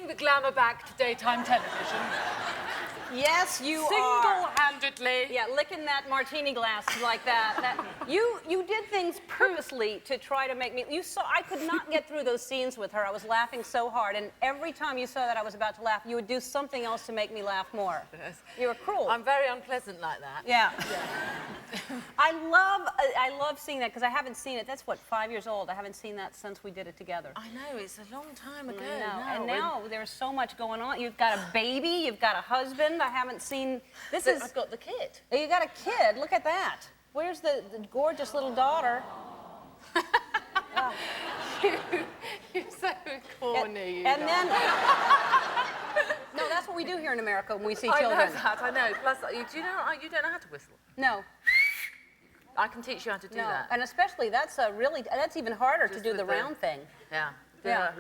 the glamour back to daytime television. Yes, you are. Single-handedly. Yeah, licking that martini glass like that. You did things purposely to try to make me. You saw I could not get through those scenes with her. I was laughing so hard, and every time you saw that I was about to laugh, you would do something else to make me laugh more. Yes. You were cruel. I'm very unpleasant like that. Yeah. I love seeing that because I haven't seen it. That's what, 5 years old. I haven't seen that since we did it together. I know, it's a long time ago. And now there's so much going on. You've got a baby. You've got a husband. I haven't seen. I've got the kid. You got a kid. Look at that. Where's the gorgeous little daughter? Oh. You're so corny. And then. No, that's what we do here in America when we see children. I know that. I know. Plus, you don't know how to whistle. No. I can teach you how to do that. And especially that's even harder to do the round thing. Yeah. Yeah.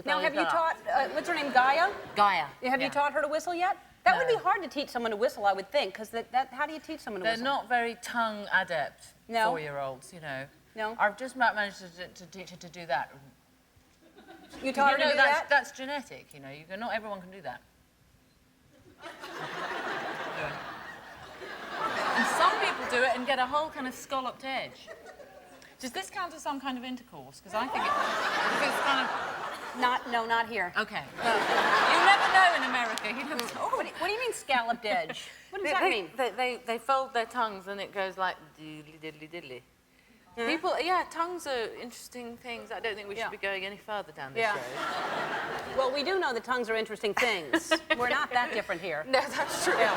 Now, have you taught? What's her name? Gaia. Gaia. Have you taught her to whistle yet? That would be hard to teach someone to whistle, I would think, because how do you teach someone to whistle? They're not very tongue adept. No. 4-year-olds, you know. No. I've just about managed to teach her to do that. You taught her to do that? That's genetic, you know. Not everyone can do that. And some people do it and get a whole kind of scalloped edge. Does this count as some kind of intercourse? Because I think it's kind of... No, not here. Okay. You never know in America. You never know. What do you mean scalloped edge? What does that mean? They fold their tongues and it goes like diddly diddly diddly. Mm-hmm. People, tongues are interesting things. I don't think we should be going any further down this road. Well, we do know that tongues are interesting things. We're not that different here. No, that's true. Yeah.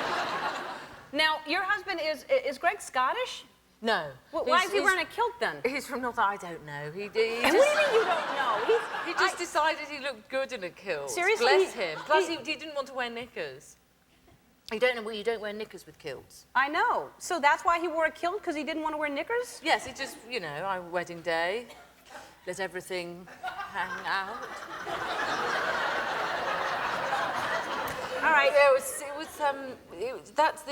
Now, your husband is Greg Scottish? No. Well, why is he wearing a kilt then? He's from North. I don't know. What do you mean you don't know? He just decided he looked good in a kilt. Seriously? Bless him. Plus, he didn't want to wear knickers. You don't wear knickers with kilts. I know. So that's why he wore a kilt, because he didn't want to wear knickers? Yes, he just, our wedding day, let everything hang out. All right. That's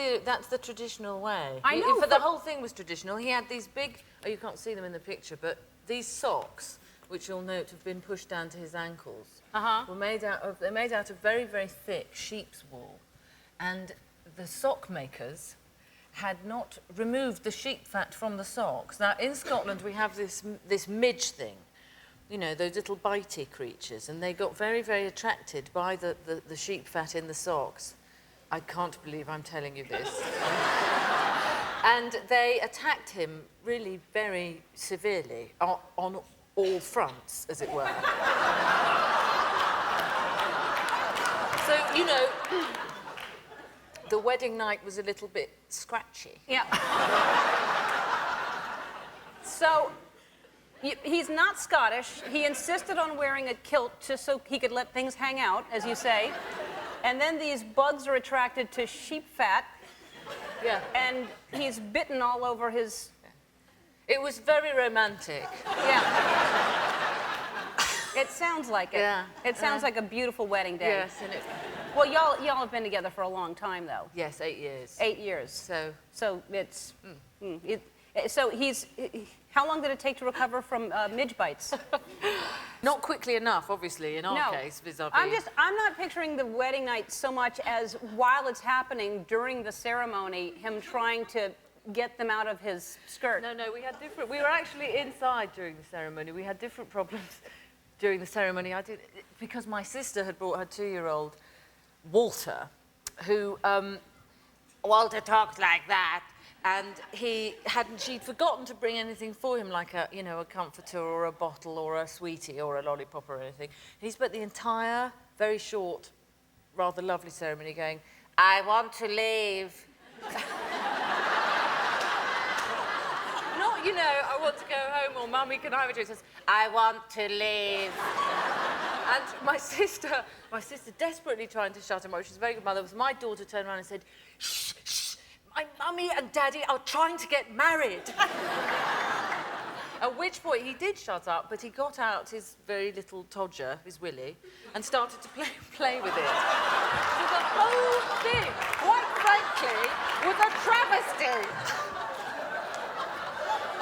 the traditional way. I know. The whole thing was traditional. He had these big, you can't see them in the picture, but these socks, which you'll note have been pushed down to his ankles, were made out of very, very thick sheep's wool. And the sock makers had not removed the sheep fat from the socks. Now, in Scotland, we have this midge thing, those little bitey creatures, and they got very, very attracted by the sheep fat in the socks. I can't believe I'm telling you this. And they attacked him really very severely on all fronts, as it were. So, the wedding night was a little bit scratchy. Yeah. So, he's not Scottish. He insisted on wearing a kilt just so he could let things hang out, as you say. And then these bugs are attracted to sheep fat. Yeah. And he's bitten all over his... It was very romantic. Yeah. It sounds like it. Yeah. It sounds like a beautiful wedding day. Yes, and Well, y'all have been together for a long time, though. Yes, 8 years. 8 years. So it's... So how long did it take to recover from midge bites? Not quickly enough, obviously, in our case, vis-a-vis. I'm not picturing the wedding night so much as while it's happening during the ceremony, him trying to get them out of his skirt. No, we were actually inside during the ceremony. We had different problems during the ceremony. Because my sister had brought her 2-year-old, Walter, who, Walter talks like that. And she'd forgotten to bring anything for him, like a comforter or a bottle or a sweetie or a lollipop or anything. And he spent the entire, very short, rather lovely ceremony going, I want to leave. Not, I want to go home or Mummy, can I have a drink? He says, I want to leave. And my sister desperately trying to shut him up, she's a very good mother, was my daughter turned around and said, shh, shh. My mummy and daddy are trying to get married. At which point he did shut up, but he got out his very little todger, his willy, and started to play with it. So the whole thing, quite frankly, was a travesty.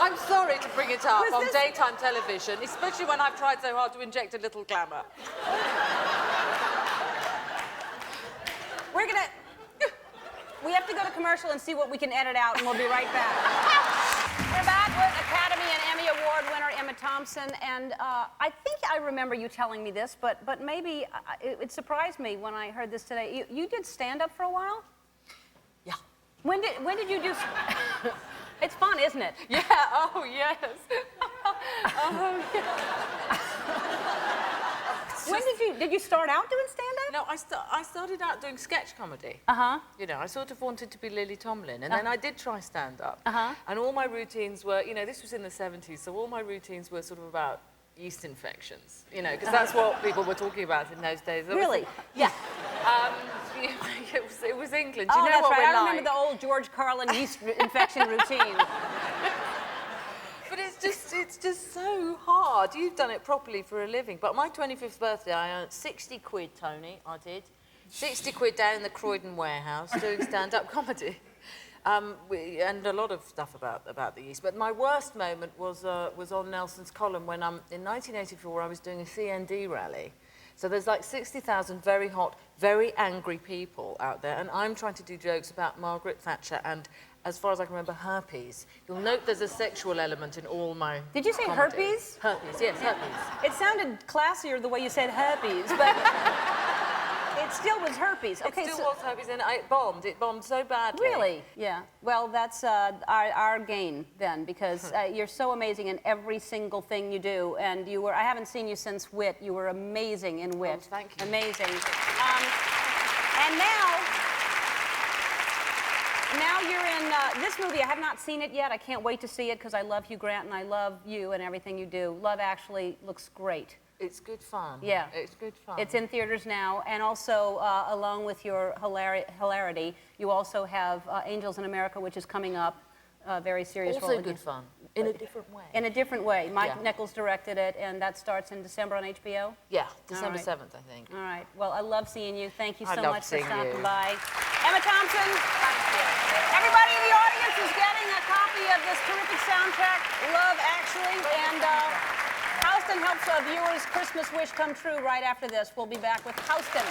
I'm sorry to bring it up on this... daytime television, especially when I've tried so hard to inject a little glamour. We're gonna... We have to go to commercial and see what we can edit out, and we'll be right back. We're back with Academy and Emmy Award winner Emma Thompson, and I think I remember you telling me this, but maybe it surprised me when I heard this today. You did stand-up for a while? Yeah. When did you do... It's fun, isn't it? Yeah, oh, yes. Oh, yeah. When did you start out doing stand-up? No, I started out doing sketch comedy. Uh-huh. You know, I sort of wanted to be Lily Tomlin, and then I did try stand-up. Uh-huh. And all my routines were, you know, this was in the 70s, so all my routines were sort of about yeast infections, you know, because that's what people were talking about in those days. Really? Yeah. It was England. Oh, You know that's what right. we're I remember like. the old George Carlin yeast infection routine. But it's just so hard. You've done it properly for a living. But my 25th birthday, I earned 60 quid, Tony, I did. 60 quid down in the Croydon warehouse doing stand-up comedy. And a lot of stuff about the yeast. But my worst moment was on Nelson's column when in 1984 I was doing a CND rally. So there's like 60,000 very hot, very angry people out there, and I'm trying to do jokes about Margaret Thatcher and, as far as I can remember, herpes. You'll note there's a sexual element in all my Did you say comedy. herpes? Herpes, yes, herpes. It sounded classier the way you said herpes, but it still was herpes. Okay, It still was herpes, and it bombed so badly. Really? Yeah. Well, that's our gain then, because you're so amazing in every single thing you do, and I haven't seen you since Wit. You were amazing in Wit. Oh, thank you. Amazing. And now you're in this movie. I have not seen it yet. I can't wait to see it because I love Hugh Grant and I love you and everything you do. Love Actually looks great. It's good fun. Yeah. It's good fun. It's in theaters now, and also, along with your hilarity, you also have Angels in America, which is coming up, very serious role. Also good fun, in a different way. In a different way. Mike Yeah. Nichols directed it, and that starts in December on HBO? Yeah, December right. 7th, I think. All right. Well, I love seeing you. Thank you I so love much for seeing stopping you. by. Emma Thompson. Thank you. Everybody in the audience is getting a copy of this terrific soundtrack, Love Actually, and Houston helps viewers' Christmas wish come true right after this. We'll be back with Houston.